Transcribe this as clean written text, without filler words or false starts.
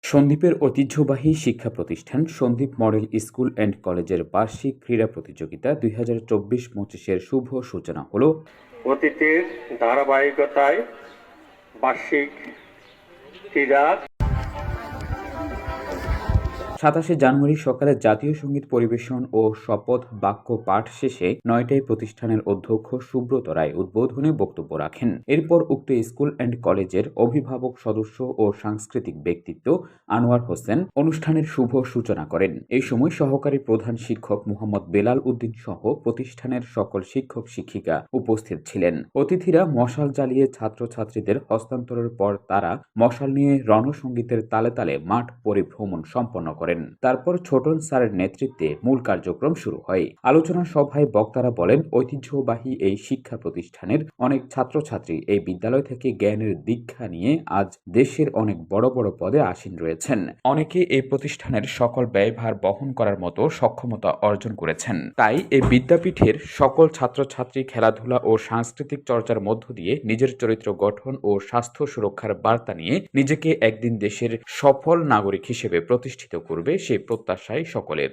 সন্দ্বীপের ঐতিহ্যবাহী শিক্ষা প্রতিষ্ঠান সন্দ্বীপ মডেল স্কুল অ্যান্ড কলেজের বার্ষিক ক্রীড়া প্রতিযোগিতা 2024-25-এর শুভ সূচনা হলো। অতীতের ধারাবাহিকতায় বার্ষিক ক্রীড়া 27 জানুয়ারি সকালে জাতীয় সঙ্গীত পরিবেশন ও শপথ বাক্য পাঠ শেষে 9টায় প্রতিষ্ঠানের অধ্যক্ষ সুব্রত রায় উদ্বোধনী বক্তব্য রাখেন। এরপর উক্ত স্কুল অ্যান্ড কলেজের অভিভাবক সদস্য ও সাংস্কৃতিক ব্যক্তিত্ব আনোয়ার হোসেন অনুষ্ঠানের শুভ সূচনা করেন। এই সময় সহকারী প্রধান শিক্ষক মোহাম্মদ বেলাল উদ্দিন সহ প্রতিষ্ঠানের সকল শিক্ষক শিক্ষিকা উপস্থিত ছিলেন। অতিথিরা মশাল জ্বালিয়ে ছাত্রছাত্রীদের হস্তান্তরের পর তারা মশাল নিয়ে রণসঙ্গীতের তালে তালে মাঠ পরিভ্রমণ সম্পন্ন করেন। তারপর ছোটন স্যারের নেতৃত্বে মূল কার্যক্রম শুরু হয়। আলোচনা সভায় বক্তারা বলেন, ঐতিহ্যবাহী এই শিক্ষা প্রতিষ্ঠানের অনেক ছাত্রছাত্রী এই বিদ্যালয় থেকে জ্ঞানের দীক্ষা নিয়ে আজ দেশের অনেক বড় বড় পদে আসীন রয়েছেন। অনেকে এই প্রতিষ্ঠানের সকল ব্যয়ভার বহন করার মতো সক্ষমতা অর্জন করেছেন। তাই এই বিদ্যাপীঠের সকল ছাত্রছাত্রী খেলাধুলা ও সাংস্কৃতিক চর্চার মধ্য দিয়ে নিজের চরিত্র গঠন ও স্বাস্থ্য সুরক্ষার বার্তা নিয়ে নিজেকে একদিন দেশের সফল নাগরিক হিসেবে প্রতিষ্ঠিত করবে সেই প্রত্যাশাই সকলের।